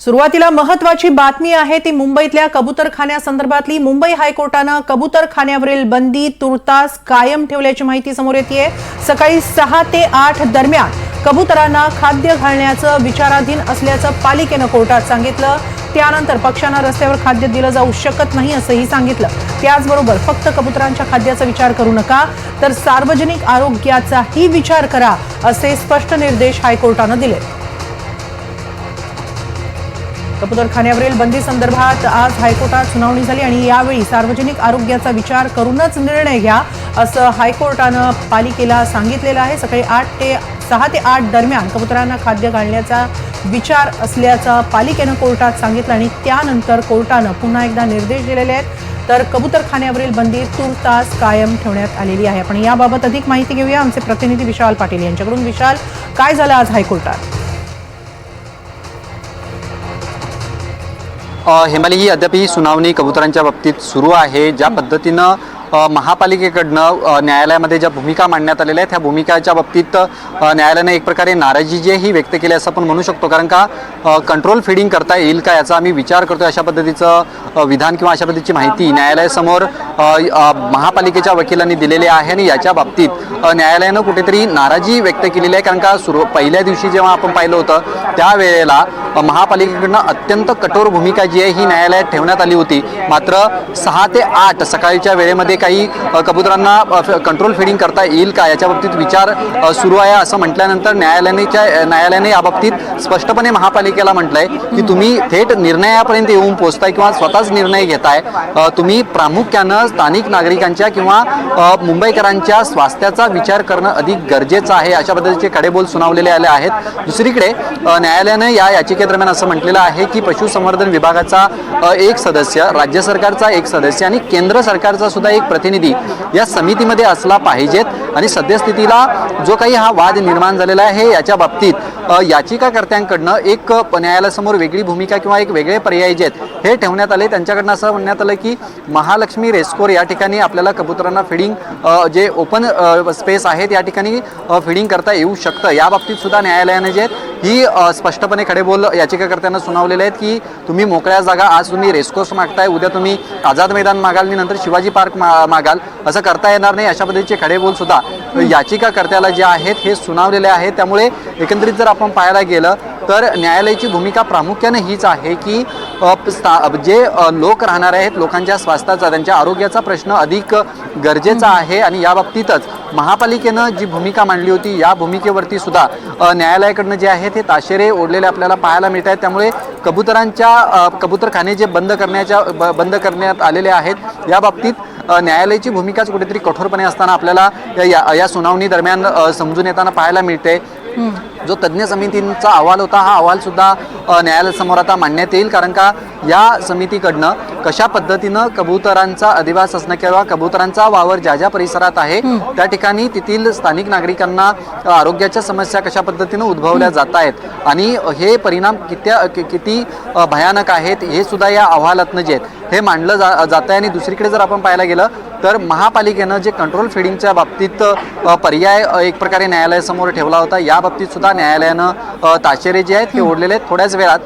सुरुवातीला महत्त्वाची बातमी आहे ती मुंबईतल्या कबूतरखान्यासंदर्भातली। मुंबई हायकोर्टानं कबूतरखान्यावरील बंदी तुर्तास कायम ठेवल्याची माहिती समोर येतेय। सकाळी 6 ते 8 दरम्यान कबूतरांना खाद्य घालण्याचं विचाराधीन असल्याचं पालिकेनं कोर्टात सांगितलं। त्यानंतर पक्ष्यांना रस्त्यावर खाद्य दिलं जाऊ शकत नाही असंही सांगितलं। त्याचबरोबर फक्त कबूतरांच्या खाद्याचा विचार करू नका तर सार्वजनिक आरोग्याचाही विचार करा असे स्पष्ट निर्देश हायकोर्टानं दिले। कबूतरखान्यावरील बंदी संदर्भात आज हायकोर्टात सुनावणी झाली आणि यावेळी सार्वजनिक आरोग्याचा विचार करूनच निर्णय घ्या असं हायकोर्टानं पालिकेला सांगितलेलं आहे। सकाळी 6 ते 8 दरम्यान कबूतरांना खाद्य घालण्याचा विचार असल्याचं पालिकेनं कोर्टात सांगितलं आणि त्यानंतर कोर्टानं पुन्हा एकदा निर्देश दिलेले आहेत। तर कबूतरखान्यावरील बंदी तुर्तास कायम ठेवण्यात आलेली आहे। आपण याबाबत अधिक माहिती घेऊया आमचे प्रतिनिधी विशाल पाटील यांच्याकडून। विशाल, काय झालं आज हायकोर्टात? हेमाली, ही अद्याप ही सुनावणी कबुतरांच्या बाबतीत सुरू आहे। ज्या पद्धतीनं महापालिकेकडनं न्यायालयामध्ये ज्या भूमिका मांडण्यात आलेल्या आहेत त्या भूमिकाच्या बाबतीत न्यायालयाने एक प्रकारे नाराजी जी ही व्यक्त केली असं आपण म्हणू शकतो। कारण का कंट्रोल फिडिंग करता येईल का याचा आम्ही विचार करतोय अशा पद्धतीचं विधान किंवा अशा पद्धतीची माहिती न्यायालयासमोर महापालिकेच्या वकिलांनी दिलेली आहे आणि याच्या बाबतीत न्यायालयानं कुठेतरी नाराजी व्यक्त केलेली आहे। कारण का पहिल्या दिवशी जेव्हा आपण पाहिलं होतं त्यावेळेला महापालिकेकडनं अत्यंत कठोर भूमिका जी आहे ही न्यायालयात ठेवण्यात आली होती। मात्र 6 ते 8 सकाळच्या वेळेमध्ये काही कबुतरांना कंट्रोल फिडिंग करता येईल का याच्या बाबतीत विचार सुरू आहे असं म्हटल्यानंतर न्यायालयाने याबाबतीत स्पष्टपणे महापालिकेला म्हटलंय की तुम्ही थेट निर्णयापर्यंत येऊन पोहोचताय किंवा स्वतःच निर्णय घेताय। तुम्ही प्रामुख्यानं स्थानिक नागरिकांच्या किंवा मुंबईकरांच्या स्वास्थ्याचा विचार करणं अधिक गरजेचं आहे अशा पद्धतीचे खडेबोल सुनावलेले आले आहेत। दुसरीकडे न्यायालयानं या याचिकेदरम्यान असं म्हटलेलं आहे की पशुसंवर्धन विभागाचा एक सदस्य, राज्य सरकारचा एक सदस्य आणि केंद्र सरकारचा सुद्धा एक प्रतिनिधी या समितीमध्ये असला पाहिजेत आणि सद्यस्थितीला जो काही हा वाद निर्माण झालेला आहे याच्या बाबतीत याचिकाकर्त्यांकडनं एक न्यायालयासमोर वेगळी भूमिका किंवा एक वेगळे पर्याय जे आहेत हे ठेवण्यात आले। त्यांच्याकडनं असं म्हणण्यात आलं की महालक्ष्मी रेस्कोर या ठिकाणी आपल्याला कबुतरांना फिडिंग जे ओपन स्पेस आहेत या ठिकाणी फिडिंग करता येऊ शकतं। या बाबतीत सुद्धा न्यायालयाने जे ही स्पष्टपणे खडेबोल याचिकाकर्त्यांना सुनावलेले आहेत की तुम्ही मोकळ्या जागा, आज तुम्ही रेस्कोर्स मागताय, उद्या तुम्ही आझाद मैदान मागाल आणि नंतर शिवाजी पार्क मागाल, असं करता येणार नाही अशा पद्धतीचे खडेबोल सुद्धा याचिकाकर्त्याला जे आहेत हे सुनावलेले आहेत। त्यामुळे एकंदरीत जर आपण पाहायला गेलं तर न्यायालयाची भूमिका प्रामुख्याने हीच आहे की जे लोक राहणार आहेत लोकांच्या स्वास्थ्याचा, त्यांच्या आरोग्याचा प्रश्न अधिक गरजेचा आहे आणि या बाबतीतच महापालिकेनं जी भूमिका मांडली होती या भूमिकेवरती सुद्धा न्यायालयाकडनं जे आहे ते ताशेरे ओढलेले आपल्याला पाहायला मिळत आहेत। त्यामुळे कबूतरखाने जे बंद करण्यात आलेले आहेत या बाबतीत न्यायालयाची भूमिकाच कुठेतरी कठोरपणे असताना आपल्याला या सुनावणी दरम्यान समजून येताना पाहायला मिळते। जो तज्ज्ञ समितींचा अहवाल होता हा अहवाल सुद्धा न्यायालयासमोर आता मांडण्यात येईल। कारण का या समितीकडनं कशा पद्धतीनं कबुतरांचा अधिवास असणं किंवा कबुतरांचा वावर ज्या ज्या परिसरात आहे त्या ठिकाणी तेथील स्थानिक नागरिकांना आरोग्याच्या समस्या कशा पद्धतीनं उद्भवल्या जात आहेत आणि हे परिणाम किती भयानक आहेत हे सुद्धा या अहवालातनं जे आहेत हे मांडलं जात आहे। आणि दुसरीकडे जर आपण पाहायला गेलं तर महापालिकेनं जे कंट्रोल फिडिंगच्या बाबतीत पर्याय एक प्रकारे न्यायालयासमोर ठेवला होता या बाबतीत सुद्धा न्यायालयानं ताशेरे जे आहेत हे ओढलेले आहेत। थोड्याच वेळात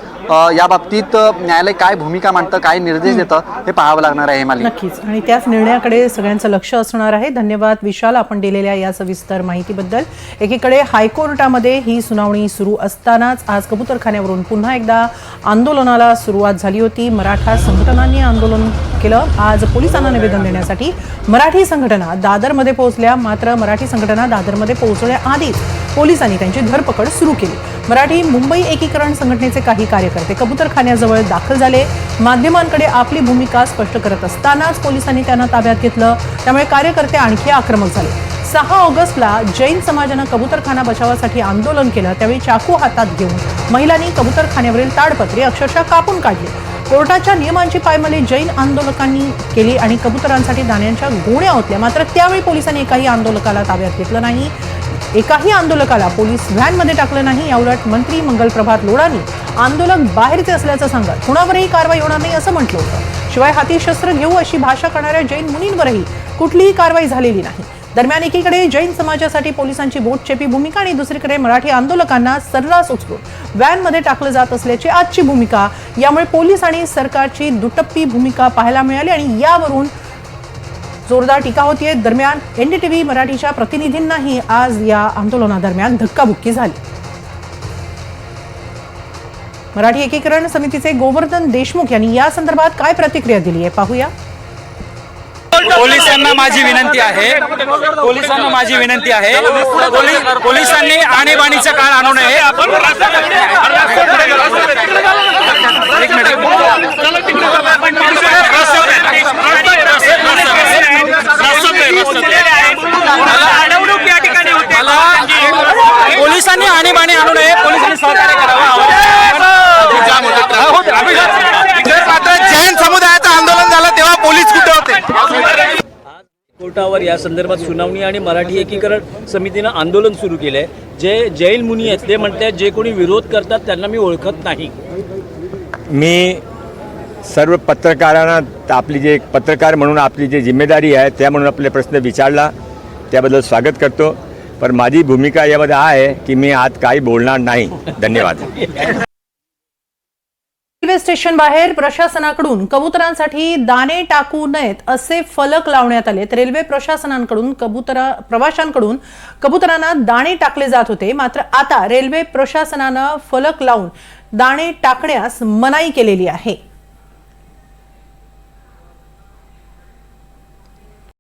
या बाबतीत न्यायालय काय भूमिका मांडतं, काय निर्देश देतं हे पाहावं लागणार आहे हेमाली। नक्कीच, आणि त्याच निर्णयाकडे सगळ्यांचं लक्ष असणार आहे। धन्यवाद विशाल, आपण दिलेल्या या सविस्तर माहितीबद्दल। एकीकडे हायकोर्टामध्ये ही सुनावणी सुरू असतानाच आज कबूतरखान्यावरून पुन्हा एकदा आंदोलनाला सुरुवात झाली होती। मराठा संघटनांनी आंदोलन केलं। आज पोलिसांना निवेदन देण्यासाठी मराठी संघटना दादरमध्ये पोहोचल्या। मात्र मराठी संघटना दादरमध्ये पोहोचण्याआधीच पोलिसांनी त्यांची धरपकड सुरू केली। मराठी मुंबई एकीकरण संघटनेचे काही कार्यकर्ते कबूतरखान्याजवळ दाखल झाले। माध्यमांकडे आपली भूमिका स्पष्ट करत असतानाच पोलिसांनी त्यांना ताब्यात घेतलं। त्यामुळे कार्यकर्ते आणखी आक्रमक झाले। 6 ऑगस्टला जैन समाजानं कबूतरखाना बचावासाठी आंदोलन केलं। त्यावेळी चाकू हातात घेऊन महिलांनी कबूतरखान्यावरील ताडपत्री अक्षरशः कापून काढली। कोर्टाच्या नियमांची पायमल्ली जैन आंदोलकांनी केली आणि कबुतरांसाठी दाण्यांच्या गोण्या ओतल्या। मात्र त्यावेळी पोलिसांनी एकाही आंदोलकाला ताब्यात घेतलं नाही, एकाही आंदोलकाला पोलीस व्हॅनमध्ये टाकलं नाही। याउलट मंत्री मंगलप्रभात लोढांनी आंदोलक बाहेरचे असल्याचं सांगत कुणावरही कारवाई होणार नाही असं म्हटलं होतं। शिवाय हाती शस्त्र घेऊ अशी भाषा करणाऱ्या जैन मुनींवरही कुठलीही कारवाई झालेली नाही। दरम्यान एकीकडे जैन समाजासाठी पोलिसांची बोटचेपी भूमिका आणि दुसरीकडे मराठी आंदोलकांना सर्रास उचलून व्हॅनमध्ये टाकलं जात असल्याची आजची भूमिका। यामुळे पोलीस आणि सरकारची दुटप्पी भूमिका पाहायला मिळाली आणि यावरून जोरदार टीका होतीये। दरम्यान एनडीटीव्ही मराठीच्या प्रतिनिधींनाही आज या आंदोलनादरम्यान धक्काबुक्की झाली। मराठी एकीकरण समितीचे गोवर्धन देशमुख यांनी या संदर्भात काय प्रतिक्रिया दिली आहे पाहूया। पोलिसांना माझी विनंती आहे पोलिसांनी आणीबाणीचा काळ आणू नये। एक मिनिट अडवणूक या ठिकाणी होते। पोलिसांनी आणीबाणी आणू नये, पोलिसांनी सहकार्य करावं। मात्र जैन समुदायाचं आंदोलन झालं तेव्हा पोलीस कुठे होते? कोर्टावर या संदर्भात सुनावणी आणि मराठी एकीकरण समितीनं आंदोलन सुरू केलं आहे। जे जैन मुनी आहेत ते म्हणतात जे कोणी विरोध करतात त्यांना मी ओळखत नाही। मी सर्व पत्रकारांना आपली जे पत्रकार म्हणून आपली जी जिम्मेदारी आहे त्या म्हणून आपले प्रश्न विचारला त्याबद्दल स्वागत करतो, पण माझी भूमिका यामध्ये आहे की मी आज काही बोलणार नाही। धन्यवाद। रेल्वे स्टेशन बाहेर प्रशासनाकडून कबुतरांसाठी दाणे टाकू नयेत असे फलक लावण्यात आले। रेल्वे प्रशासनाकडून प्रवाशांकडून कबुतरांना दाणे टाकले जात होते, मात्र आता रेल्वे प्रशासनानं फलक लावून दाणे टाकण्यास मनाई केलेली आहे।